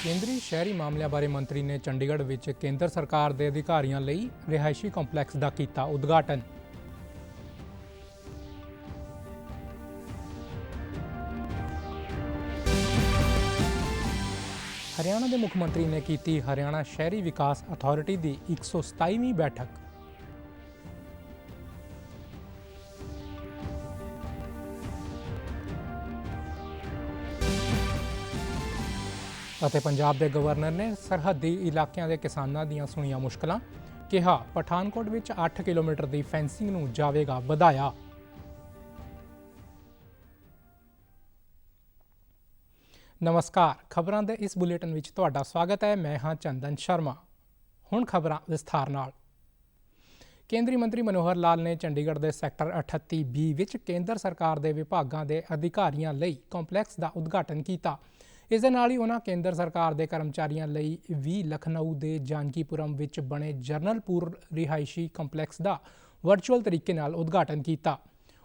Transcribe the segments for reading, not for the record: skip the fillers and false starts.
ਕੇਂਦਰੀ ਸ਼ਹਿਰੀ ਮਾਮਲਿਆਂ ਬਾਰੇ ਮੰਤਰੀ ਨੇ ਚੰਡੀਗੜ੍ਹ ਵਿੱਚ ਕੇਂਦਰ ਸਰਕਾਰ ਦੇ ਅਧਿਕਾਰੀਆਂ ਲਈ ਰਿਹਾਇਸ਼ੀ ਕੰਪਲੈਕਸ ਦਾ ਕੀਤਾ ਉਦਘਾਟਨ। ਹਰਿਆਣਾ ਦੇ ਮੁੱਖ ਮੰਤਰੀ ਨੇ ਕੀਤੀ ਹਰਿਆਣਾ ਸ਼ਹਿਰੀ ਵਿਕਾਸ ਅਥਾਰਟੀ ਦੀ 127ਵੀਂ ਬੈਠਕ। ਅਤੇ ਪੰਜਾਬ ਦੇ ਗਵਰਨਰ ਨੇ ਸਰਹੱਦੀ ਇਲਾਕਿਆਂ ਦੇ ਕਿਸਾਨਾਂ ਦੀਆਂ ਸੁਣੀਆਂ ਮੁਸ਼ਕਲਾਂ, ਕਿਹਾ ਪਠਾਨਕੋਟ ਵਿੱਚ 8 ਕਿਲੋਮੀਟਰ ਦੀ ਫੈਂਸਿੰਗ ਨੂੰ ਜਾਵੇਗਾ ਵਧਾਇਆ। ਨਮਸਕਾਰ, ਖਬਰਾਂ ਦੇ ਇਸ ਬੁਲੇਟਿਨ ਵਿੱਚ ਤੁਹਾਡਾ ਸਵਾਗਤ ਹੈ। ਮੈਂ ਹਾਂ ਚੰਦਨ ਸ਼ਰਮਾ। ਹੁਣ ਖਬਰਾਂ ਵਿਸਥਾਰ ਨਾਲ। ਕੇਂਦਰੀ ਮੰਤਰੀ ਮਨੋਹਰ ਲਾਲ ਨੇ ਚੰਡੀਗੜ੍ਹ ਦੇ ਸੈਕਟਰ 38B ਵਿੱਚ ਕੇਂਦਰ ਸਰਕਾਰ ਦੇ ਵਿਭਾਗਾਂ ਦੇ ਅਧਿਕਾਰੀਆਂ ਲਈ ਕੰਪਲੈਕਸ ਦਾ ਉਦਘਾਟਨ ਕੀਤਾ। ਇਸ ਦੇ ਨਾਲ ਹੀ ਉਹਨਾਂ ਕੇਂਦਰ ਸਰਕਾਰ ਦੇ ਕਰਮਚਾਰੀਆਂ ਲਈ ਵੀ ਲਖਨਊ ਦੇ ਜਾਨਕੀਪੁਰਮ ਵਿੱਚ ਬਣੇ ਜਰਨਲਪੁਰ ਰਿਹਾਇਸ਼ੀ ਕੰਪਲੈਕਸ ਦਾ ਵਰਚੁਅਲ ਤਰੀਕੇ ਨਾਲ ਉਦਘਾਟਨ ਕੀਤਾ।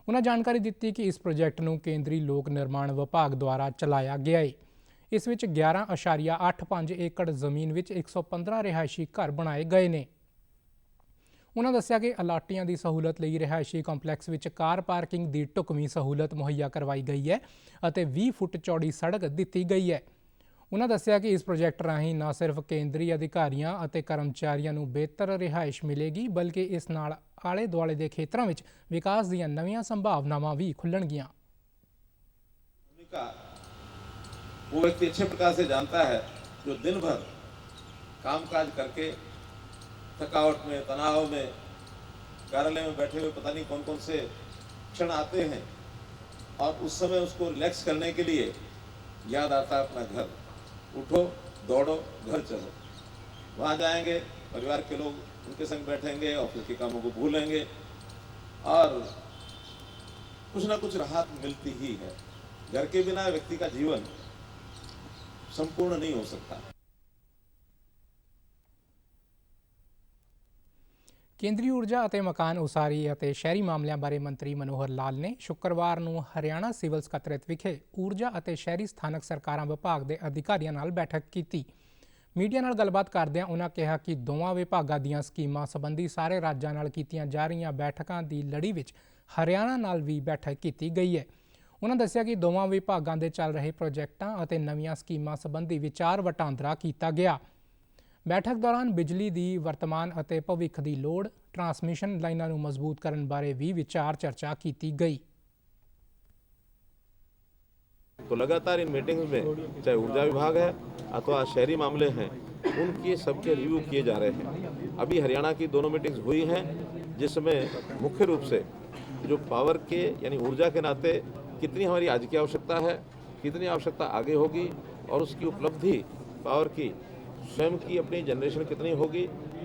ਉਹਨਾਂ ਜਾਣਕਾਰੀ ਦਿੱਤੀ ਕਿ ਇਸ ਪ੍ਰੋਜੈਕਟ ਨੂੰ ਕੇਂਦਰੀ ਲੋਕ ਨਿਰਮਾਣ ਵਿਭਾਗ ਦੁਆਰਾ ਚਲਾਇਆ ਗਿਆ ਹੈ। ਇਸ ਵਿੱਚ 11.85 ਏਕੜ ਜ਼ਮੀਨ ਵਿੱਚ 115 ਰਿਹਾਇਸ਼ੀ ਘਰ ਬਣਾਏ ਗਏ ਨੇ। ਉਹਨਾਂ ਦੱਸਿਆ ਕਿ ਅਲਾਟੀਆਂ ਦੀ ਸਹੂਲਤ ਲਈ ਰਿਹਾਇਸ਼ੀ ਕੰਪਲੈਕਸ ਵਿੱਚ ਕਾਰ ਪਾਰਕਿੰਗ ਦੀ ਢੁਕਵੀਂ ਸਹੂਲਤ ਮੁਹੱਈਆ ਕਰਵਾਈ ਗਈ ਹੈ ਅਤੇ 20 ਫੁੱਟ ਚੌੜੀ ਸੜਕ ਦਿੱਤੀ ਗਈ ਹੈ। ਉਹਨਾਂ ਦੱਸਿਆ ਕਿ ਇਸ ਪ੍ਰੋਜੈਕਟ ਰਾਹੀਂ ਨਾ ਸਿਰਫ ਕੇਂਦਰੀ ਅਧਿਕਾਰੀਆਂ ਅਤੇ ਕਰਮਚਾਰੀਆਂ ਨੂੰ ਬਿਹਤਰ ਰਿਹਾਇਸ਼ ਮਿਲੇਗੀ, ਬਲਕਿ ਇਸ ਨਾਲ ਆਲੇ ਦੁਆਲੇ ਦੇ ਖੇਤਰਾਂ ਵਿੱਚ ਵਿਕਾਸ ਦੀਆਂ ਨਵੀਆਂ ਸੰਭਾਵਨਾਵਾਂ ਵੀ ਖੁੱਲਣਗੀਆਂ। वो व्यक्ति अच्छे प्रकार से जानता है जो दिन भर कामकाज करके थकावट में, तनाव में, कार्यालय में बैठे हुए पता नहीं कौन कौन से क्षण आते हैं और उस समय उसको रिलैक्स करने के लिए याद आता है अपना घर। उठो, दौड़ो, घर चलो। वहाँ जाएंगे, परिवार के लोग उनके संग बैठेंगे, ऑफिस के कामों को भूलेंगे और कुछ ना कुछ राहत मिलती ही है। घर के बिना व्यक्ति का जीवन संपूर्ण नहीं हो सकता। ਕੇਂਦਰੀ ਊਰਜਾ ਅਤੇ ਮਕਾਨ ਉਸਾਰੀ ਅਤੇ ਸ਼ਹਿਰੀ ਮਾਮਲਿਆਂ ਬਾਰੇ ਮੰਤਰੀ ਮਨੋਹਰ ਲਾਲ ਨੇ ਸ਼ੁੱਕਰਵਾਰ ਨੂੰ ਹਰਿਆਣਾ ਸਿਵਲ ਸਕੱਤਰੇਤ ਵਿਖੇ ਊਰਜਾ ਅਤੇ ਸ਼ਹਿਰੀ ਸਥਾਨਕ ਸਰਕਾਰਾਂ ਵਿਭਾਗ ਦੇ ਅਧਿਕਾਰੀਆਂ ਨਾਲ ਬੈਠਕ ਕੀਤੀ। ਮੀਡੀਆ ਨਾਲ ਗੱਲਬਾਤ ਕਰਦਿਆਂ ਉਹਨਾਂ ਕਿਹਾ ਕਿ ਦੋਵਾਂ ਵਿਭਾਗਾਂ ਦੀਆਂ ਸਕੀਮਾਂ ਸੰਬੰਧੀ ਸਾਰੇ ਰਾਜਾਂ ਨਾਲ ਕੀਤੀਆਂ ਜਾ ਰਹੀਆਂ ਬੈਠਕਾਂ ਦੀ ਲੜੀ ਵਿੱਚ ਹਰਿਆਣਾ ਨਾਲ ਵੀ ਬੈਠਕ ਕੀਤੀ ਗਈ ਹੈ। ਉਹਨਾਂ ਦੱਸਿਆ ਕਿ ਦੋਵਾਂ ਵਿਭਾਗਾਂ ਦੇ ਚੱਲ ਰਹੇ ਪ੍ਰੋਜੈਕਟਾਂ ਅਤੇ ਨਵੀਆਂ ਸਕੀਮਾਂ ਸੰਬੰਧੀ ਵਿਚਾਰ ਵਟਾਂਦਰਾ ਕੀਤਾ ਗਿਆ। ਬੈਠਕ ਦੌਰਾਨ ਬਿਜਲੀ ਦੀ ਵਰਤਮਾਨ ਅਤੇ ਭਵਿੱਖ ਦੀ ਲੋੜ, ਟਰਾਂਸਮਿਸ਼ਨ ਲਾਈਨਾਂ ਨੂੰ ਮਜ਼ਬੂਤ ਕਰਨ ਬਾਰੇ ਵੀ ਵਿਚਾਰ ਚਰਚਾ ਕੀਤੀ ਗਈ। तो लगातार इन मीटिंग्स में चाहे ऊर्जा विभाग है अथवा शहरी मामले हैं, उनके सबके रिव्यू किए जा रहे हैं। अभी हरियाणा की दोनों मीटिंग्स हुई हैं जिसमें मुख्य रूप से जो पावर के यानी ऊर्जा के नाते कितनी हमारी आज की आवश्यकता है, कितनी आवश्यकता आगे होगी और उसकी उपलब्धि पावर की स्वयं की अपनी जनरेशन कितनी होगी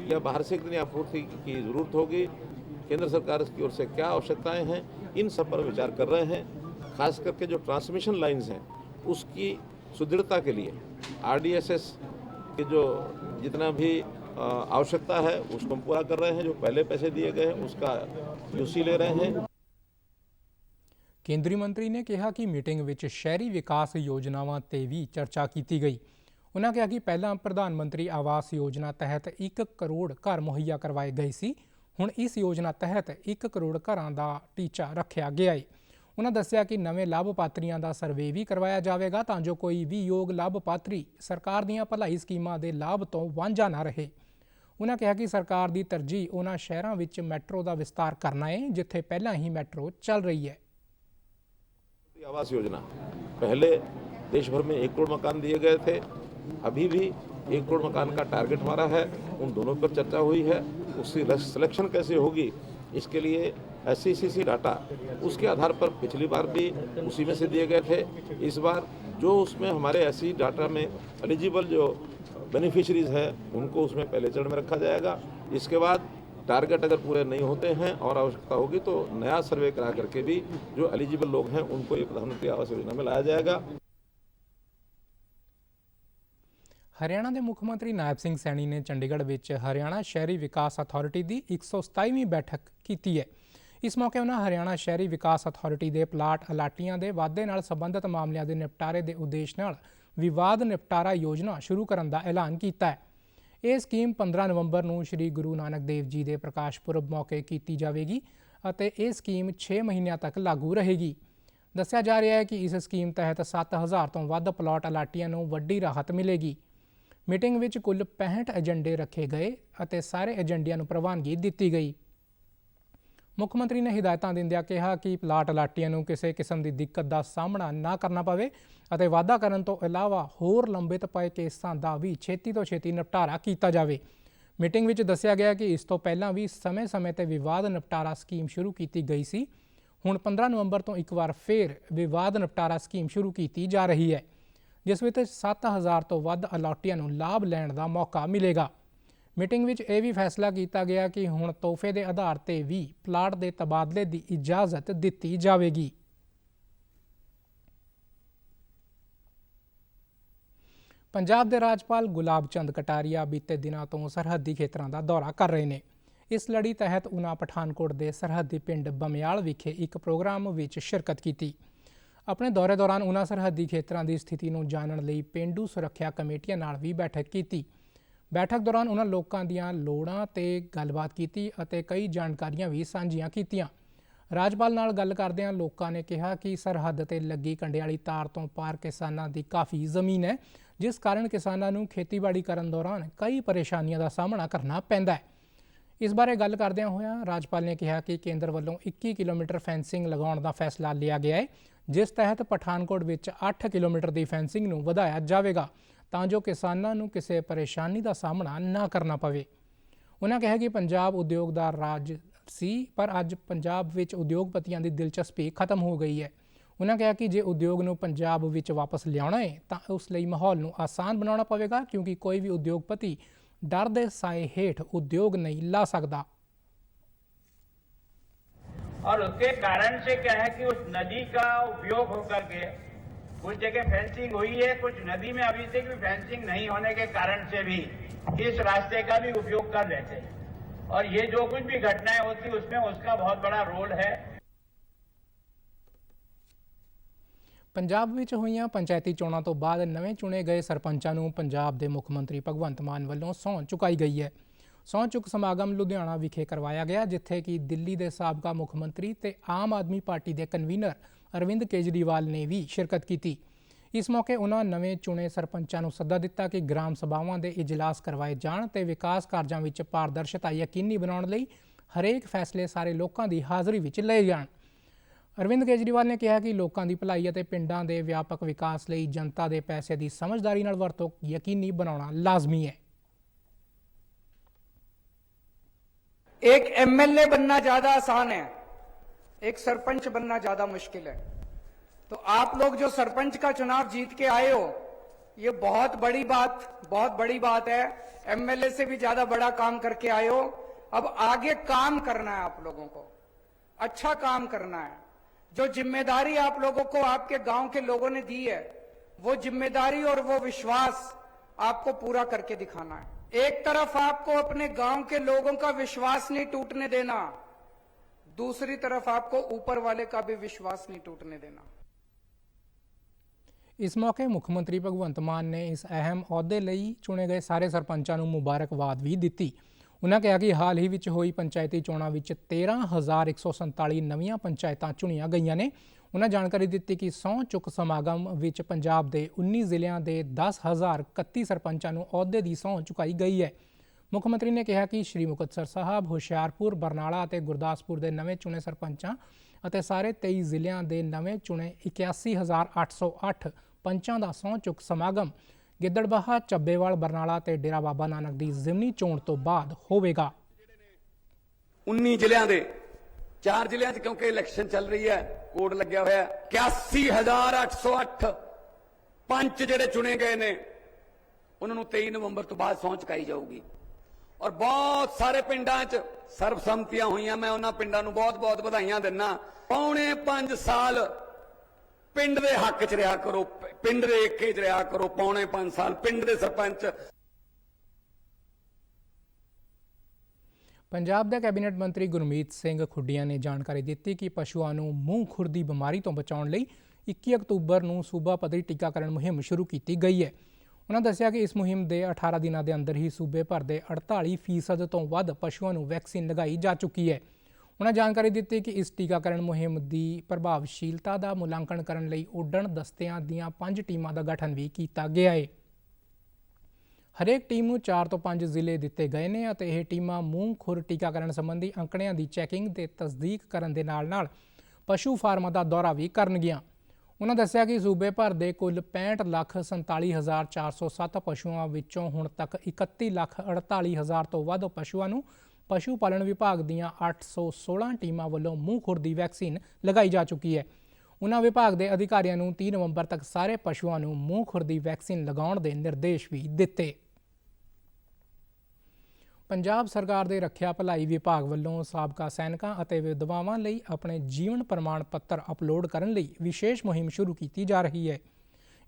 या बाहर से कितनी आपूर्ति की ज़रूरत होगी, केंद्र सरकार की ओर से क्या आवश्यकताएं हैं, इन सब पर विचार कर रहे हैं। खास करके जो ट्रांसमिशन लाइंस हैं उसकी सुदृढ़ता के लिए RDSS के जो जितना भी आवश्यकता है उसको हम पूरा कर रहे हैं। जो पहले पैसे दिए गए हैं उसका यूसी ले रहे हैं। ਕੇਂਦਰੀ ਮੰਤਰੀ ਨੇ ਕਿਹਾ ਕਿ ਮੀਟਿੰਗ ਵਿੱਚ ਸ਼ਹਿਰੀ ਵਿਕਾਸ ਯੋਜਨਾਵਾਂ ਤੇ ਵੀ ਚਰਚਾ ਕੀਤੀ ਗਈ। ਉਹਨਾਂ ਕਿਹਾ ਕਿ ਪਹਿਲਾਂ ਪ੍ਰਧਾਨ ਮੰਤਰੀ ਆਵਾਸ ਯੋਜਨਾ ਤਹਿਤ 1 ਕਰੋੜ ਘਰ ਮੁਹੱਈਆ ਕਰਵਾਏ ਗਏ ਸੀ। ਹੁਣ ਇਸ ਯੋਜਨਾ ਤਹਿਤ 1 ਕਰੋੜ ਘਰਾਂ ਦਾ ਟੀਚਾ ਰੱਖਿਆ ਗਿਆ ਹੈ। ਉਹਨਾਂ ਦੱਸਿਆ ਕਿ ਨਵੇਂ ਲਾਭਪਾਤਰੀਆਂ ਦਾ ਸਰਵੇ ਵੀ ਕਰਵਾਇਆ ਜਾਵੇਗਾ ਤਾਂ ਜੋ ਕੋਈ ਵੀ ਯੋਗ ਲਾਭਪਾਤਰੀ ਸਰਕਾਰ ਦੀਆਂ ਭਲਾਈ ਸਕੀਮਾਂ ਦੇ ਲਾਭ ਤੋਂ ਵਾਂਝਾ ਨਾ ਰਹੇ। ਉਹਨਾਂ ਕਿਹਾ ਕਿ ਸਰਕਾਰ ਦੀ ਤਰਜੀਹ ਉਹਨਾਂ ਸ਼ਹਿਰਾਂ ਵਿੱਚ ਮੈਟਰੋ ਦਾ ਵਿਸਤਾਰ ਕਰਨਾ ਹੈ ਜਿੱਥੇ ਪਹਿਲਾਂ ਹੀ ਮੈਟਰੋ ਚੱਲ ਰਹੀ ਹੈ। आवास योजना पहले देश भर में 1 करोड़ मकान दिए गए थे, अभी भी 1 करोड़ मकान का टारगेट हमारा है। उन दोनों पर चर्चा हुई है। उसकी सिलेक्शन कैसे होगी इसके लिए SCCC डाटा उसके आधार पर पिछली बार भी उसी में से दिए गए थे। इस बार जो उसमें हमारे SC डाटा में एलिजिबल जो बेनिफिशरीज हैं उनको उसमें पहले चरण में रखा जाएगा। इसके बाद टारगेट अगर पूरे नहीं होते हैं और आवश्यकता होगी तो नया सर्वे करा करके भी जो एलिजिबल लोग हैं उनको ये प्रधानमंत्री आवास योजना में लाया जाएगा। ਹਰਿਆਣਾ ਦੇ ਮੁੱਖ ਮੰਤਰੀ ਨਾਇਬ ਸਿੰਘ ਸੈਣੀ ਨੇ ਚੰਡੀਗੜ੍ਹ ਵਿੱਚ ਹਰਿਆਣਾ ਸ਼ਹਿਰੀ ਵਿਕਾਸ ਅਥਾਰਟੀ ਦੀ 127ਵੀਂ ਬੈਠਕ ਕੀਤੀ ਹੈ। ਇਸ ਮੌਕੇ ਉਹਨਾਂ ਹਰਿਆਣਾ ਸ਼ਹਿਰੀ ਵਿਕਾਸ ਅਥਾਰਟੀ ਦੇ ਪਲਾਟ ਅਲਾਟੀਆਂ ਦੇ ਵਾਧੇ ਨਾਲ ਸੰਬੰਧਿਤ ਮਾਮਲਿਆਂ ਦੇ ਨਿਪਟਾਰੇ ਦੇ ਉਦੇਸ਼ ਨਾਲ ਵਿਵਾਦ ਨਿਪਟਾਰਾ ਯੋਜਨਾ ਸ਼ੁਰੂ ਕਰਨ ਦਾ ਐਲਾਨ ਕੀਤਾ ਹੈ। ਇਹ ਸਕੀਮ 15 ਨਵੰਬਰ ਨੂੰ ਸ਼੍ਰੀ ਗੁਰੂ ਨਾਨਕ ਦੇਵ ਜੀ ਦੇ ਪ੍ਰਕਾਸ਼ ਪੁਰਬ ਮੌਕੇ ਕੀਤੀ ਜਾਵੇਗੀ ਅਤੇ ਇਹ ਸਕੀਮ 6 ਮਹੀਨਿਆਂ ਤੱਕ ਲਾਗੂ ਰਹੇਗੀ। ਦੱਸਿਆ ਜਾ ਰਿਹਾ ਹੈ ਕਿ ਇਸ ਸਕੀਮ ਤਹਿਤ 7000 ਤੋਂ ਵੱਧ ਪਲਾਟ ਅਲਾਟੀਆਂ ਨੂੰ ਵੱਡੀ ਰਾਹਤ ਮਿਲੇਗੀ। ਮੀਟਿੰਗ ਵਿੱਚ ਕੁੱਲ 65 ਏਜੰਡੇ ਰੱਖੇ ਗਏ ਅਤੇ ਸਾਰੇ ਏਜੰਡਿਆਂ ਨੂੰ ਪ੍ਰਵਾਨਗੀ ਦਿੱਤੀ ਗਈ। ਮੁੱਖ ਮੰਤਰੀ ਨੇ ਹਿਦਾਇਤਾਂ ਦਿੰਦਿਆਂ ਕਿਹਾ ਕਿ ਪਲਾਟ ਅਲਾਟੀਆਂ ਨੂੰ ਕਿਸੇ ਕਿਸਮ ਦੀ ਦਿੱਕਤ ਦਾ ਸਾਹਮਣਾ ਨਾ ਕਰਨਾ ਪਵੇ ਅਤੇ ਵਾਅਦਾ ਕਰਨ ਤੋਂ ਇਲਾਵਾ ਹੋਰ ਲੰਬਿਤ ਪਏ ਕੇਸਾਂ ਦਾ ਵੀ ਛੇਤੀ ਤੋਂ ਛੇਤੀ ਨਿਪਟਾਰਾ ਕੀਤਾ ਜਾਵੇ। ਮੀਟਿੰਗ ਵਿੱਚ ਦੱਸਿਆ ਗਿਆ ਕਿ ਇਸ ਤੋਂ ਪਹਿਲਾਂ ਵੀ ਸਮੇਂ-ਸਮੇਂ ਤੇ ਵਿਵਾਦ ਨਿਪਟਾਰਾ ਸਕੀਮ ਸ਼ੁਰੂ ਕੀਤੀ ਗਈ ਸੀ। ਹੁਣ 15 ਨਵੰਬਰ ਤੋਂ ਇੱਕ ਵਾਰ ਫਿਰ ਵਿਵਾਦ ਨਿਪਟਾਰਾ ਸਕੀਮ ਸ਼ੁਰੂ ਕੀਤੀ ਜਾ ਰਹੀ ਹੈ, ਜਿਸ ਵਿੱਚ 7000 ਤੋਂ ਵੱਧ ਅਲਾਟੀਆਂ ਨੂੰ ਲਾਭ ਲੈਣ ਦਾ ਮੌਕਾ ਮਿਲੇਗਾ। ਮੀਟਿੰਗ ਵਿੱਚ ਇਹ ਵੀ ਫੈਸਲਾ ਕੀਤਾ ਗਿਆ ਕਿ ਹੁਣ ਤੋਹਫੇ ਦੇ ਆਧਾਰ ਤੇ ਵੀ ਪਲਾਟ ਦੇ ਤਬਾਦਲੇ ਦੀ ਇਜਾਜ਼ਤ ਦਿੱਤੀ ਜਾਵੇਗੀ। ਪੰਜਾਬ ਦੇ ਰਾਜਪਾਲ ਗੁਲਾਬ ਚੰਦ ਕਟਾਰੀਆ ਬੀਤੇ ਦਿਨਾਂ ਤੋਂ ਸਰਹੱਦੀ ਖੇਤਰਾਂ ਦਾ ਦੌਰਾ ਕਰ ਰਹੇ ਨੇ। ਇਸ ਲੜੀ ਤਹਿਤ ਉਨ੍ਹਾਂ ਪਠਾਨਕੋਟ ਦੇ ਸਰਹੱਦੀ ਪਿੰਡ ਬਮਿਆਲ ਵਿਖੇ ਇੱਕ ਪ੍ਰੋਗਰਾਮ ਵਿੱਚ ਸ਼ਿਰਕਤ ਕੀਤੀ। ਆਪਣੇ ਦੌਰੇ ਦੌਰਾਨ ਉਨ੍ਹਾਂ ਸਰਹੱਦੀ ਖੇਤਰਾਂ ਦੀ ਸਥਿਤੀ ਨੂੰ ਜਾਣਨ ਲਈ ਪੇਂਡੂ ਸੁਰੱਖਿਆ ਕਮੇਟੀਆਂ ਨਾਲ ਵੀ ਬੈਠਕ ਕੀਤੀ। ਬੈਠਕ ਦੌਰਾਨ ਉਨ੍ਹਾਂ ਲੋਕਾਂ ਦੀਆਂ ਲੋੜਾਂ ਤੇ ਗੱਲਬਾਤ ਕੀਤੀ ਅਤੇ ਕਈ ਜਾਣਕਾਰੀਆਂ ਵੀ ਸਾਂਝੀਆਂ ਕੀਤੀਆਂ। ਰਾਜਪਾਲ ਨਾਲ ਗੱਲ ਕਰਦਿਆਂ ਲੋਕਾਂ ਨੇ ਕਿਹਾ ਕਿ ਸਰਹੱਦ ਤੇ ਲੱਗੀ ਕੰਡਿਆਲੀ ਤਾਰ ਤੋਂ ਪਾਰ ਕਿਸਾਨਾਂ ਦੀ ਕਾਫੀ ਜ਼ਮੀਨ ਹੈ, ਜਿਸ ਕਾਰਨ ਕਿਸਾਨਾਂ ਨੂੰ ਖੇਤੀਬਾੜੀ ਕਰਨ ਦੌਰਾਨ ਕਈ ਪਰੇਸ਼ਾਨੀਆਂ ਦਾ ਸਾਹਮਣਾ ਕਰਨਾ ਪੈਂਦਾ ਹੈ। ਇਸ ਬਾਰੇ ਗੱਲ ਕਰਦਿਆਂ ਹੋਇਆਂ ਰਾਜਪਾਲ ਨੇ ਕਿਹਾ ਕਿ ਕੇਂਦਰ ਵੱਲੋਂ 21 ਕਿਲੋਮੀਟਰ ਫੈਂਸਿੰਗ ਲਗਾਉਣ ਦਾ ਫੈਸਲਾ ਲਿਆ ਗਿਆ ਹੈ, ਜਿਸ ਤਹਿਤ ਪਠਾਨਕੋਟ ਵਿੱਚ 8 ਕਿਲੋਮੀਟਰ ਦੀ ਫੈਂਸਿੰਗ ਨੂੰ ਵਧਾਇਆ ਜਾਵੇਗਾ ਤਾਂ ਜੋ ਕਿਸਾਨਾਂ ਨੂੰ ਕਿਸੇ ਪਰੇਸ਼ਾਨੀ ਦਾ ਸਾਹਮਣਾ ਨਾ ਕਰਨਾ ਪਵੇ। ਉਨ੍ਹਾਂ ਕਿਹਾ ਕਿ ਪੰਜਾਬ ਉਦਯੋਗ ਦਾ ਰਾਜ ਸੀ, ਪਰ ਅੱਜ ਪੰਜਾਬ ਵਿੱਚ ਉਦਯੋਗਪਤੀਆਂ ਦੀ ਦਿਲਚਸਪੀ ਖਤਮ ਹੋ ਗਈ ਹੈ। ਉਨ੍ਹਾਂ ਕਿਹਾ ਕਿ ਜੇ ਉਦਯੋਗ ਨੂੰ ਪੰਜਾਬ ਵਿੱਚ ਵਾਪਸ ਲਿਆਉਣਾ ਹੈ ਤਾਂ ਉਸ ਲਈ ਮਾਹੌਲ ਨੂੰ ਆਸਾਨ ਬਣਾਉਣਾ ਪਵੇਗਾ, ਕਿਉਂਕਿ ਕੋਈ ਵੀ ਉਦਯੋਗਪਤੀ डर दे साए हेठ उद्योग नहीं ला सकता। और उसके कारण से क्या है कि उस नदी का उपयोग होकर के कुछ जगह फेंसिंग हुई है, कुछ नदी में अभी तक भी फेंसिंग नहीं होने के कारण से भी इस रास्ते का भी उपयोग कर लेते हैं और ये जो कुछ भी घटनाएं होती उसमें उसका बहुत बड़ा रोल है। ਪੰਜਾਬ ਵਿੱਚ ਹੋਈਆਂ ਪੰਚਾਇਤੀ ਚੋਣਾਂ ਤੋਂ ਬਾਅਦ ਨਵੇਂ ਚੁਣੇ ਗਏ ਸਰਪੰਚਾਂ ਨੂੰ ਪੰਜਾਬ ਦੇ ਮੁੱਖ ਮੰਤਰੀ ਭਗਵੰਤ ਮਾਨ ਵੱਲੋਂ ਸਹੁੰ ਚੁਕਾਈ ਗਈ ਹੈ। ਸਹੁੰ ਚੁੱਕ ਸਮਾਗਮ ਲੁਧਿਆਣਾ ਵਿਖੇ ਕਰਵਾਇਆ ਗਿਆ, ਜਿੱਥੇ ਕਿ ਦਿੱਲੀ ਦੇ ਸਾਬਕਾ ਮੁੱਖ ਮੰਤਰੀ ਤੇ ਆਮ ਆਦਮੀ ਪਾਰਟੀ ਦੇ ਕਨਵੀਨਰ ਅਰਵਿੰਦ ਕੇਜਰੀਵਾਲ ਨੇ ਵੀ ਸ਼ਿਰਕਤ ਕੀਤੀ। ਇਸ ਮੌਕੇ ਉਹਨਾਂ ਨਵੇਂ ਚੁਣੇ ਸਰਪੰਚਾਂ ਨੂੰ ਸੱਦਾ ਦਿੱਤਾ ਕਿ ਗ੍ਰਾਮ ਸਭਾਵਾਂ ਦੇ ਇਜਲਾਸ ਕਰਵਾਏ ਜਾਣ ਤੇ ਵਿਕਾਸ ਕਾਰਜਾਂ ਵਿੱਚ ਪਾਰਦਰਸ਼ਤਾ ਯਕੀਨੀ ਬਣਾਉਣ ਲਈ ਹਰੇਕ ਫੈਸਲੇ ਸਾਰੇ ਲੋਕਾਂ ਦੀ ਹਾਜ਼ਰੀ ਵਿੱਚ ਲਏ ਜਾਣ। ਅਰਵਿੰਦ ਕੇਜਰੀਵਾਲ ਨੇ ਕਿਹਾ ਕਿ ਲੋਕਾਂ ਦੀ ਭਲਾਈ ਅਤੇ ਪਿੰਡਾਂ ਦੇ ਵਿਆਪਕ ਵਿਕਾਸ ਲਈ ਜਨਤਾ ਦੇ ਪੈਸੇ ਦੀ ਸਮਝਦਾਰੀ ਨਾਲ ਵਰਤੋਂ ਯਕੀਨੀ ਬਣਾਉਣਾ ਲਾਜ਼ਮੀ ਹੈ। एक एमएलए बनना ज्यादा आसान है, एक सरपंच बनना ज्यादा मुश्किल है। तो आप लोग जो सरपंच का चुनाव जीत के आए हो, ये बहुत बड़ी बात है। एमएलए से भी ज्यादा बड़ा काम करके आए हो। अब आगे काम करना है, आप लोगों को अच्छा काम करना है। जो जिम्मेदारी आप लोगों को आपके गांव के लोगों ने दी है, वो जिम्मेदारी और वो विश्वास आपको पूरा करके दिखाना है। एक तरफ आपको अपने गांव के लोगों का विश्वास नहीं टूटने देना, दूसरी तरफ आपको ऊपर वाले का भी विश्वास नहीं टूटने देना। इस मौके मुख्यमंत्री भगवंत मान ने इस अहम अहुदे लई चुने गए सारे सरपंचां नूं मुबारकबाद भी दी। उन्होंने कहा कि हाल ही विच होई पंचायती चोणां विच 13,147 नवीं पंचायतां चुनियां गईयां ने। उन्होंने जानकारी दी कि सहुं चुक समागम विच पंजाब के 19 ਜ਼ਿਲ੍ਹਿਆਂ ਦੇ 10,031 ਸਰਪੰਚਾਂ ਨੂੰ ਅਹੁਦੇ ਦੀ ਸਹੁੰ ਚੁਕਾਈ ਗਈ ਹੈ। ਮੁੱਖ ਮੰਤਰੀ ਨੇ ਕਿਹਾ ਕਿ ਸ਼੍ਰੀ ਮੁਕਤਸਰ ਸਾਹਿਬ, ਹੁਸ਼ਿਆਰਪੁਰ, ਬਰਨਾਲਾ ਅਤੇ ਗੁਰਦਾਸਪੁਰ ਦੇ ਨਵੇਂ ਚੁਣੇ ਸਰਪੰਚਾਂ ਅਤੇ ਸਾਰੇ 23 ਜ਼ਿਲ੍ਹਿਆਂ ਦੇ ਨਵੇਂ ਚੁਣੇ 81,808 ਪੰਚਾਂ ਦਾ ਸਹੁੰ ਚੁੱਕ ਸਮਾਗਮ ਗਿੱਦੜਬਾਹਾ, ਚੱਬੇਵਾਲ, ਬਰਨਾਲਾ ਤੇ ਡੇਰਾ ਬਾਬਾ ਨਾਨਕ ਦੀ ਜ਼ਿਮਨੀ ਚੋਣ ਤੋਂ ਬਾਅਦ ਹੋਵੇਗਾ। 19 ਜ਼ਿਲ੍ਹਿਆਂ ਦੇ 4 ਜ਼ਿਲ੍ਹਿਆਂ 'ਚ ਕਿਉਂਕਿ ਇਲੈਕਸ਼ਨ ਚੱਲ ਰਹੀ ਹੈ, ਕੋਡ ਲੱਗਿਆ ਹੋਇਆ 81,808 ਪੰਚ ਜਿਹੜੇ ਚੁਣੇ ਗਏ ਨੇ, ਉਹਨਾਂ ਨੂੰ 23 ਨਵੰਬਰ ਤੋਂ ਬਾਅਦ ਸਹੁੰ ਚੁਕਾਈ ਜਾਊਗੀ। ਔਰ ਬਹੁਤ ਸਾਰੇ ਪਿੰਡਾਂ 'ਚ ਸਰਬਸੰਮਤੀਆਂ ਹੋਈਆਂ। ਮੈਂ ਉਹਨਾਂ ਪਿੰਡਾਂ ਨੂੰ ਬਹੁਤ-ਬਹੁਤ ਵਧਾਈਆਂ ਦਿੰਦਾ। ਪੌਣੇ 5 ਸਾਲ ਪਿੰਡ ਦੇ ਹੱਕ 'ਚ ਰਿਹਾ ਕਰੋ, ਪਿੰਡ ਦੇ ਏਕੇ 'ਚ ਰਿਹਾ ਕਰੋ। ਪੌਣੇ 5 ਸਾਲ ਪਿੰਡ ਦੇ ਸਰਪੰਚ। ਪੰਜਾਬ ਦੇ ਕੈਬਨਿਟ ਮੰਤਰੀ ਗੁਰਮੀਤ ਸਿੰਘ ਖੁੱਡੀਆਂ ਨੇ ਜਾਣਕਾਰੀ ਦਿੱਤੀ ਕਿ ਪਸ਼ੂਆਂ ਨੂੰ ਮੂੰਹ ਖੁਰ ਦੀ ਬਿਮਾਰੀ ਤੋਂ ਬਚਾਉਣ ਲਈ 21 ਅਕਤੂਬਰ ਨੂੰ ਸੂਬਾ ਪੱਧਰੀ ਟੀਕਾਕਰਨ ਮੁਹਿੰਮ ਸ਼ੁਰੂ ਕੀਤੀ ਗਈ ਹੈ। ਉਹਨਾਂ ਦੱਸਿਆ ਕਿ ਇਸ ਮੁਹਿੰਮ ਦੇ 18 ਦਿਨਾਂ ਦੇ ਅੰਦਰ ਹੀ ਸੂਬੇ ਭਰ ਦੇ 48% ਤੋਂ ਵੱਧ ਪਸ਼ੂਆਂ ਨੂੰ ਵੈਕਸੀਨ ਲਗਾਈ ਜਾ ਚੁੱਕੀ ਹੈ। ਉਹਨਾਂ ਜਾਣਕਾਰੀ ਦਿੱਤੀ ਕਿ ਇਸ ਟੀਕਾਕਰਨ ਮੁਹਿੰਮ ਦੀ ਪ੍ਰਭਾਵਸ਼ੀਲਤਾ ਦਾ ਮੁਲਾਂਕਣ ਕਰਨ ਲਈ ਉੱਡਣ ਦਸਤਿਆਂ ਦੀਆਂ 5 ਟੀਮਾਂ ਦਾ ਗਠਨ ਵੀ ਕੀਤਾ ਗਿਆ ਹੈ। ਹਰੇਕ ਟੀਮ ਨੂੰ 4 ਤੋਂ 5 ਜ਼ਿਲ੍ਹੇ ਦਿੱਤੇ ਗਏ ਨੇ ਅਤੇ ਇਹ ਟੀਮਾਂ ਮੂੰਹ ਖੁਰ ਟੀਕਾਕਰਨ ਸੰਬੰਧੀ ਅੰਕੜਿਆਂ ਦੀ ਚੈਕਿੰਗ ਤੇ ਤਸਦੀਕ ਕਰਨ ਦੇ ਨਾਲ ਪਸ਼ੂ ਫਾਰਮਾਂ ਦਾ ਦੌਰਾ ਵੀ ਕਰਨਗੀਆਂ। ਉਹਨਾਂ ਦੱਸਿਆ ਕਿ ਸੂਬੇ ਭਰ ਦੇ ਕੁੱਲ 65,47,407 ਪਸ਼ੂਆਂ ਵਿੱਚੋਂ ਹੁਣ ਤੱਕ 31,48,000 ਤੋਂ ਵੱਧ ਪਸ਼ੂਆਂ ਨੂੰ ਪਸ਼ੂ ਪਾਲਣ ਵਿਭਾਗ ਦੀਆਂ 816 ਟੀਮਾਂ ਵੱਲੋਂ ਮੂੰਹ ਖੁਰ ਦੀ ਵੈਕਸੀਨ ਲਗਾਈ ਜਾ ਚੁੱਕੀ ਹੈ। ਉਹਨਾਂ ਵਿਭਾਗ ਦੇ ਅਧਿਕਾਰੀਆਂ ਨੂੰ 3 ਨਵੰਬਰ ਤੱਕ ਸਾਰੇ ਪਸ਼ੂਆਂ ਨੂੰ ਮੂੰਹ ਖੁਰ ਦੀ ਵੈਕਸੀਨ ਲਗਾਉਣ ਦੇ ਨਿਰਦੇਸ਼ ਵੀ ਦਿੱਤੇ। ਪੰਜਾਬ ਸਰਕਾਰ ਦੇ ਰੱਖਿਆ ਭਲਾਈ ਵਿਭਾਗ ਵੱਲੋਂ ਸਾਬਕਾ ਸੈਨਿਕਾਂ ਅਤੇ ਵਿਧਵਾਵਾਂ ਲਈ ਆਪਣੇ ਜੀਵਨ ਪ੍ਰਮਾਣ ਪੱਤਰ ਅਪਲੋਡ ਕਰਨ ਲਈ ਵਿਸ਼ੇਸ਼ ਮੁਹਿੰਮ ਸ਼ੁਰੂ ਕੀਤੀ ਜਾ ਰਹੀ ਹੈ।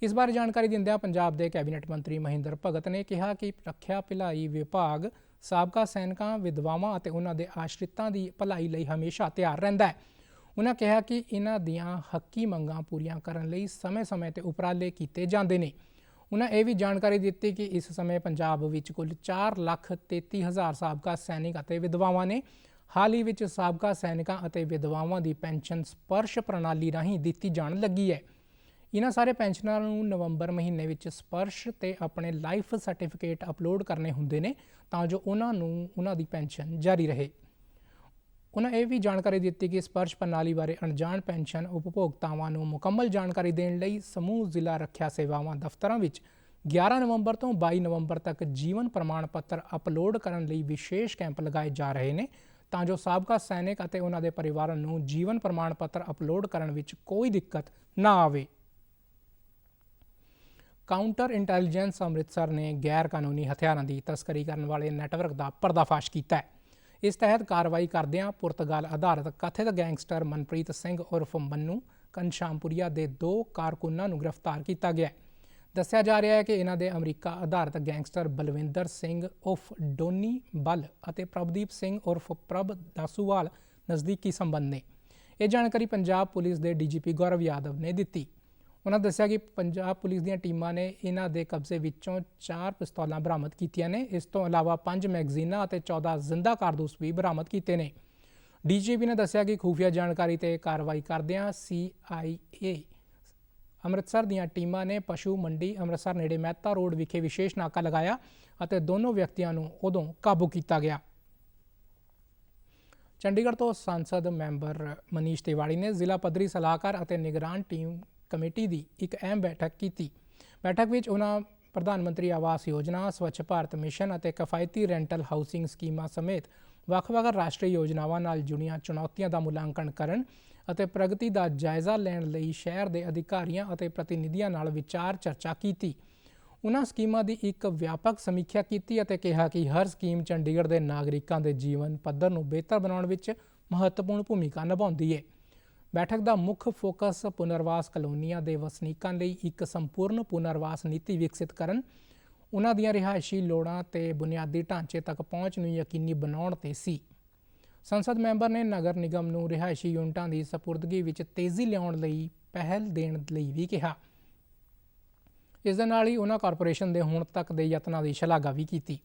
ਇਸ ਬਾਰੇ ਜਾਣਕਾਰੀ ਦਿੰਦਿਆਂ ਪੰਜਾਬ ਦੇ ਕੈਬਨਿਟ ਮੰਤਰੀ ਮਹਿੰਦਰ ਭਗਤ ਨੇ ਕਿਹਾ ਕਿ ਰੱਖਿਆ ਭਲਾਈ ਵਿਭਾਗ ਸਾਬਕਾ ਸੈਨਿਕਾਂ, ਵਿਧਵਾਵਾਂ ਅਤੇ ਉਹਨਾਂ ਦੇ ਆਸ਼ਰਿਤਾਂ ਦੀ ਭਲਾਈ ਲਈ ਹਮੇਸ਼ਾ ਤਿਆਰ ਰਹਿੰਦਾ ਹੈ। ਉਹਨਾਂ ਕਿਹਾ ਕਿ ਇਹਨਾਂ ਦੀਆਂ ਹੱਕੀ ਮੰਗਾਂ ਪੂਰੀਆਂ ਕਰਨ ਲਈ ਸਮੇਂ-ਸਮੇਂ ਤੇ ਉਪਰਾਲੇ ਕੀਤੇ ਜਾਂਦੇ ਨੇ। ਉਹਨਾਂ ਇਹ ਵੀ ਜਾਣਕਾਰੀ ਦਿੱਤੀ ਕਿ ਇਸ ਸਮੇਂ ਪੰਜਾਬ ਵਿੱਚ ਕੁੱਲ 4,33,000 ਸਾਬਕਾ ਸੈਨਿਕ ਅਤੇ ਵਿਧਵਾਵਾਂ ਨੇ। ਹਾਲ ਹੀ ਵਿੱਚ ਸਾਬਕਾ ਸੈਨਿਕਾਂ ਅਤੇ ਵਿਧਵਾਵਾਂ ਦੀ ਪੈਨਸ਼ਨ ਸਪਰਸ਼ ਪ੍ਰਣਾਲੀ ਰਾਹੀਂ ਦਿੱਤੀ ਜਾਣ ਲੱਗੀ ਹੈ। ਇਹਨਾਂ ਸਾਰੇ ਪੈਨਸ਼ਨਰਾਂ ਨੂੰ ਨਵੰਬਰ ਮਹੀਨੇ ਵਿੱਚ ਸਪਰਸ਼ ਤੇ ਆਪਣੇ ਲਾਈਫ ਸਰਟੀਫਿਕੇਟ ਅਪਲੋਡ ਕਰਨੇ ਹੁੰਦੇ ਨੇ ਤਾਂ ਜੋ ਉਹਨਾਂ ਨੂੰ ਉਹਨਾਂ ਦੀ ਪੈਨਸ਼ਨ ਜਾਰੀ ਰਹੇ। ਉਹਨਾਂ ਇਹ ਵੀ ਜਾਣਕਾਰੀ ਦਿੱਤੀ ਕਿ ਸਪਰਸ਼ ਪ੍ਰਣਾਲੀ ਬਾਰੇ ਅਣਜਾਣ ਪੈਨਸ਼ਨ ਉਪਭੋਗਤਾਵਾਂ ਨੂੰ ਮੁਕੰਮਲ ਜਾਣਕਾਰੀ ਦੇਣ ਲਈ ਸਮੂਹ ਜ਼ਿਲ੍ਹਾ ਰੱਖਿਆ ਸੇਵਾਵਾਂ ਦਫ਼ਤਰਾਂ ਵਿੱਚ 11 ਨਵੰਬਰ ਤੋਂ 22 ਨਵੰਬਰ ਤੱਕ ਜੀਵਨ ਪ੍ਰਮਾਣ ਪੱਤਰ ਅਪਲੋਡ ਕਰਨ ਲਈ ਵਿਸ਼ੇਸ਼ ਕੈਂਪ ਲਗਾਏ ਜਾ ਰਹੇ ਨੇ ਤਾਂ ਜੋ ਸਾਬਕਾ ਸੈਨਿਕ ਅਤੇ ਉਹਨਾਂ ਦੇ ਪਰਿਵਾਰਾਂ ਨੂੰ ਜੀਵਨ ਪ੍ਰਮਾਣ ਪੱਤਰ ਅਪਲੋਡ ਕਰਨ ਵਿੱਚ ਕੋਈ ਦਿੱਕਤ ਨਾ ਆਵੇ। ਕਾਊਂਟਰ ਇੰਟੈਲੀਜੈਂਸ ਅੰਮ੍ਰਿਤਸਰ ਨੇ ਗੈਰ ਕਾਨੂੰਨੀ ਹਥਿਆਰਾਂ ਦੀ ਤਸਕਰੀ ਕਰਨ ਵਾਲੇ ਨੈਟਵਰਕ ਦਾ ਪਰਦਾਫਾਸ਼ ਕੀਤਾ ਹੈ। ਇਸ ਤਹਿਤ ਕਾਰਵਾਈ ਕਰਦਿਆਂ ਪੁਰਤਗਾਲ ਆਧਾਰਿਤ ਕਥਿਤ ਗੈਂਗਸਟਰ ਮਨਪ੍ਰੀਤ ਸਿੰਘ ਉਰਫ ਮੰਨੂ ਘਨਸ਼ਾਮਪੁਰੀਆ ਦੇ 2 ਕਾਰਕੁਨਾਂ ਨੂੰ ਗ੍ਰਿਫਤਾਰ ਕੀਤਾ ਗਿਆ ਹੈ। ਦੱਸਿਆ ਜਾ ਰਿਹਾ ਹੈ ਕਿ ਇਹਨਾਂ ਦੇ ਅਮਰੀਕਾ ਆਧਾਰਿਤ ਗੈਂਗਸਟਰ ਬਲਵਿੰਦਰ ਸਿੰਘ ਉਰਫ ਡੋਨੀ ਬੱਲ ਅਤੇ ਪ੍ਰਭਦੀਪ ਸਿੰਘ ਉਰਫ ਪ੍ਰਭ ਦਾਸੂਵਾਲ ਨਜ਼ਦੀਕੀ ਸੰਬੰਧ ਨੇ। ਇਹ ਜਾਣਕਾਰੀ ਪੰਜਾਬ ਪੁਲਿਸ ਦੇ ਡੀਜੀਪੀ ਗੌਰਵ ਯਾਦਵ ਨੇ ਦਿੱਤੀ। ਉਹਨਾਂ ਦੱਸਿਆ ਕਿ ਪੰਜਾਬ ਪੁਲਿਸ ਦੀਆਂ ਟੀਮਾਂ ਨੇ ਇਹਨਾਂ ਦੇ ਕਬਜ਼ੇ ਵਿੱਚੋਂ 4 ਪਿਸਤੌਲਾਂ ਬਰਾਮਦ ਕੀਤੀਆਂ ਨੇ। ਇਸ ਤੋਂ ਇਲਾਵਾ 5 ਮੈਗਜ਼ੀਨਾਂ ਅਤੇ 14 ਜ਼ਿੰਦਾ ਕਾਰਤੂਸ ਵੀ ਬਰਾਮਦ ਕੀਤੇ ਨੇ। ਡੀਜੀਪੀ ਨੇ ਦੱਸਿਆ ਕਿ ਖੂਫੀਆ ਜਾਣਕਾਰੀ ਤੇ ਕਾਰਵਾਈ ਕਰਦਿਆਂ CIA ਅੰਮ੍ਰਿਤਸਰ ਦੀਆਂ ਟੀਮਾਂ ਨੇ ਪਸ਼ੂ ਮੰਡੀ ਅੰਮ੍ਰਿਤਸਰ ਨੇੜੇ ਮਹਿਤਾ ਰੋਡ ਵਿਖੇ ਵਿਸ਼ੇਸ਼ ਨਾਕਾ ਲਗਾਇਆ ਅਤੇ ਦੋਨੋਂ ਵਿਅਕਤੀਆਂ ਨੂੰ ਉਦੋਂ ਕਾਬੂ ਕੀਤਾ ਗਿਆ। ਚੰਡੀਗੜ੍ਹ ਤੋਂ ਸੰਸਦ ਮੈਂਬਰ ਮਨੀਸ਼ ਤਿਵਾੜੀ ਨੇ ਜ਼ਿਲ੍ਹਾ ਪੱਧਰੀ ਸਲਾਹਕਾਰ ਅਤੇ ਨਿਗਰਾਨ ਟੀਮ ਕਮੇਟੀ ਦੀ ਇੱਕ ਅਹਿਮ ਬੈਠਕ ਕੀਤੀ। ਬੈਠਕ ਵਿੱਚ ਉਹਨਾਂ ਪ੍ਰਧਾਨ ਮੰਤਰੀ ਆਵਾਸ ਯੋਜਨਾ, ਸਵੱਛ ਭਾਰਤ ਮਿਸ਼ਨ ਅਤੇ ਕਿਫਾਇਤੀ ਰੈਂਟਲ ਹਾਊਸਿੰਗ ਸਕੀਮਾਂ ਸਮੇਤ ਵੱਖ-ਵੱਖ ਰਾਸ਼ਟਰੀ ਯੋਜਨਾਵਾਂ ਨਾਲ ਜੁੜੀਆਂ ਚੁਣੌਤੀਆਂ ਦਾ ਮੁਲਾਂਕਣ ਕਰਨ ਅਤੇ ਪ੍ਰਗਤੀ ਦਾ ਜਾਇਜ਼ਾ ਲੈਣ ਲਈ ਸ਼ਹਿਰ ਦੇ ਅਧਿਕਾਰੀਆਂ ਅਤੇ ਪ੍ਰਤੀਨਿਧੀਆਂ ਨਾਲ ਵਿਚਾਰ ਚਰਚਾ ਕੀਤੀ। ਉਹਨਾਂ ਸਕੀਮਾਂ ਦੀ ਇੱਕ ਵਿਆਪਕ ਸਮੀਖਿਆ ਕੀਤੀ ਅਤੇ ਕਿਹਾ ਕਿ ਹਰ ਸਕੀਮ ਚੰਡੀਗੜ੍ਹ ਦੇ ਨਾਗਰਿਕਾਂ ਦੇ ਜੀਵਨ ਪੱਧਰ ਨੂੰ ਬਿਹਤਰ ਬਣਾਉਣ ਵਿੱਚ ਮਹੱਤਵਪੂਰਨ ਭੂਮਿਕਾ ਨਿਭਾਉਂਦੀ ਹੈ। ਬੈਠਕ ਦਾ ਮੁੱਖ ਫੋਕਸ ਪੁਨਰਵਾਸ ਕਲੋਨੀਆਂ ਦੇ ਵਸਨੀਕਾਂ ਲਈ ਇੱਕ ਸੰਪੂਰਨ ਪੁਨਰਵਾਸ ਨੀਤੀ ਵਿਕਸਿਤ ਕਰਨ, ਉਹਨਾਂ ਦੀਆਂ ਰਿਹਾਇਸ਼ੀ ਲੋੜਾਂ ਤੇ ਬੁਨਿਆਦੀ ਢਾਂਚੇ ਤੱਕ ਪਹੁੰਚ ਨੂੰ ਯਕੀਨੀ ਬਣਾਉਣ ਤੇ ਸੀ। ਸੰਸਦ ਮੈਂਬਰ ਨੇ ਨਗਰ ਨਿਗਮ ਨੂੰ ਰਿਹਾਇਸ਼ੀ ਯੂਨਿਟਾਂ ਦੀ ਸਪੁਰਦਗੀ ਵਿੱਚ ਤੇਜ਼ੀ ਲਿਆਉਣ ਲਈ ਪਹਿਲ ਦੇਣ ਲਈ ਵੀ ਕਿਹਾ। ਇਸ ਦੇ ਨਾਲ ਹੀ ਉਹਨਾਂ ਕਾਰਪੋਰੇਸ਼ਨ ਦੇ ਹੁਣ ਤੱਕ ਦੇ ਯਤਨਾਂ ਦੀ ਸ਼ਲਾਘਾ ਵੀ ਕੀਤੀ।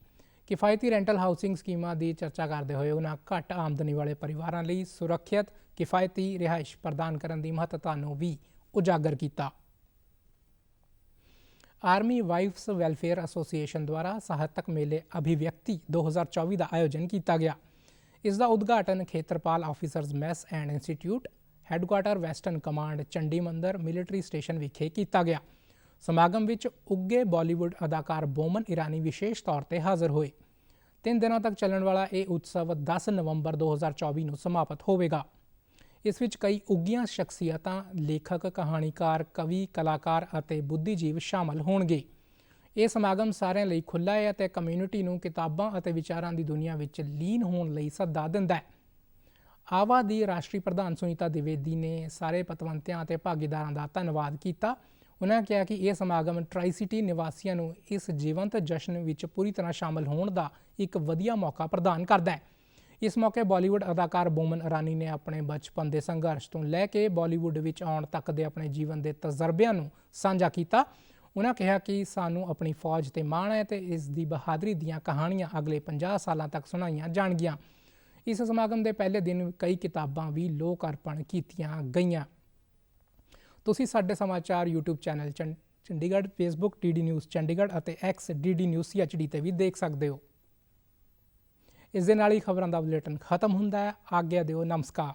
ਕਿਫਾਇਤੀ ਰੈਂਟਲ ਹਾਊਸਿੰਗ ਸਕੀਮਾਂ ਦੀ ਚਰਚਾ ਕਰਦੇ ਹੋਏ ਉਹਨਾਂ ਘੱਟ ਆਮਦਨੀ ਵਾਲੇ ਪਰਿਵਾਰਾਂ ਲਈ ਸੁਰੱਖਿਅਤ ਕਿਫਾਇਤੀ ਰਿਹਾਇਸ਼ ਪ੍ਰਦਾਨ ਕਰਨ ਦੀ ਮਹੱਤਤਾ ਨੂੰ ਵੀ ਉਜਾਗਰ ਕੀਤਾ। ਆਰਮੀ ਵਾਈਫਸ ਵੈਲਫੇਅਰ ਐਸੋਸੀਏਸ਼ਨ ਦੁਆਰਾ ਸਾਹਿਤਕ ਮੇਲੇ ਅਭਿਵਿਅਕਤੀ 2024 ਦਾ ਆਯੋਜਨ ਕੀਤਾ ਗਿਆ। ਇਸ ਦਾ ਉਦਘਾਟਨ Khetarpal officers mess and institute, headquarter western command, Chandi Mandir military station ਵਿਖੇ ਕੀਤਾ ਗਿਆ। ਸਮਾਗਮ ਵਿੱਚ ਉੱਘੇ ਬਾਲੀਵੁੱਡ ਅਦਾਕਾਰ ਬੋਮਨ ਇਰਾਨੀ ਵਿਸ਼ੇਸ਼ ਤੌਰ ਤੇ ਹਾਜ਼ਰ ਹੋਏ। 3 ਦਿਨਾਂ ਤੱਕ ਚੱਲਣ ਵਾਲਾ ਇਹ ਉਤਸਵ 10 ਨਵੰਬਰ 2024 ਨੂੰ ਸਮਾਪਤ ਹੋਵੇਗਾ। ਇਸ ਵਿੱਚ ਕਈ ਉੱਘੀਆਂ ਸ਼ਖਸੀਅਤਾਂ, ਲੇਖਕ, ਕਹਾਣੀਕਾਰ, ਕਵੀ, ਕਲਾਕਾਰ ਅਤੇ ਬੁੱਧੀਜੀਵ ਸ਼ਾਮਲ ਹੋਣਗੇ। ਇਹ ਸਮਾਗਮ ਸਾਰਿਆਂ ਲਈ ਖੁੱਲ੍ਹਾ ਹੈ ਅਤੇ ਕਮਿਊਨਿਟੀ ਨੂੰ ਕਿਤਾਬਾਂ ਅਤੇ ਵਿਚਾਰਾਂ ਦੀ ਦੁਨੀਆ ਵਿੱਚ ਲੀਨ ਹੋਣ ਲਈ ਸੱਦਾ ਦਿੰਦਾ ਹੈ। ਆਵਾ ਦੀ ਰਾਸ਼ਟਰੀ ਪ੍ਰਧਾਨ ਸੁਨੀਤਾ ਦਿਵੇਦੀ ਨੇ ਸਾਰੇ ਪਤਵੰਤਿਆਂ ਅਤੇ ਭਾਗੀਦਾਰਾਂ ਦਾ ਧੰਨਵਾਦ ਕੀਤਾ। ਉਹਨਾਂ ਕਿਹਾ ਕਿ ਇਹ ਸਮਾਗਮ ਟਰਾਈ ਸਿਟੀ ਨਿਵਾਸੀਆਂ ਨੂੰ ਇਸ ਜੀਵੰਤ ਜਸ਼ਨ ਵਿੱਚ ਪੂਰੀ ਤਰ੍ਹਾਂ ਸ਼ਾਮਲ ਹੋਣ ਦਾ ਇੱਕ ਵਧੀਆ ਮੌਕਾ ਪ੍ਰਦਾਨ ਕਰਦਾ ਹੈ। ਇਸ ਮੌਕੇ ਬਾਲੀਵੁੱਡ ਅਦਾਕਾਰ ਬੋਮਨ ਇਰਾਨੀ ਨੇ ਆਪਣੇ ਬਚਪਨ ਦੇ ਸੰਘਰਸ਼ ਤੋਂ ਲੈ ਕੇ ਬਾਲੀਵੁੱਡ ਵਿੱਚ ਆਉਣ ਤੱਕ ਦੇ ਆਪਣੇ ਜੀਵਨ ਦੇ ਤਜਰਬਿਆਂ ਨੂੰ ਸਾਂਝਾ ਕੀਤਾ। ਉਹਨਾਂ ਕਿਹਾ ਕਿ ਸਾਨੂੰ ਆਪਣੀ ਫੌਜ ਤੇ ਮਾਣ ਹੈ ਤੇ ਇਸ ਦੀ ਬਹਾਦਰੀ ਦੀਆਂ ਕਹਾਣੀਆਂ ਅਗਲੇ 50 ਸਾਲਾਂ ਤੱਕ ਸੁਣਾਈਆਂ ਜਾਣਗੀਆਂ। ਇਸ ਸਮਾਗਮ ਦੇ ਪਹਿਲੇ ਦਿਨ ਕਈ ਕਿਤਾਬਾਂ ਵੀ ਲੋਕ ਅਰਪਣ ਕੀਤੀਆਂ ਗਈਆਂ। ਤੁਸੀਂ ਸਾਡੇ ਸਮਾਚਾਰ YouTube channel Chandigarh, Facebook DD news Chandigarh ਅਤੇ X DD ਨਿਊਜ਼ CHD ਤੇ ਵੀ ਦੇਖ ਸਕਦੇ ਹੋ। ਇਸ ਦੇ ਨਾਲ ਹੀ ਖਬਰਾਂ ਦਾ ਬੁਲੇਟਿਨ ਖਤਮ ਹੁੰਦਾ ਹੈ। ਆਗਿਆ ਦਿਓ, ਨਮਸਕਾਰ।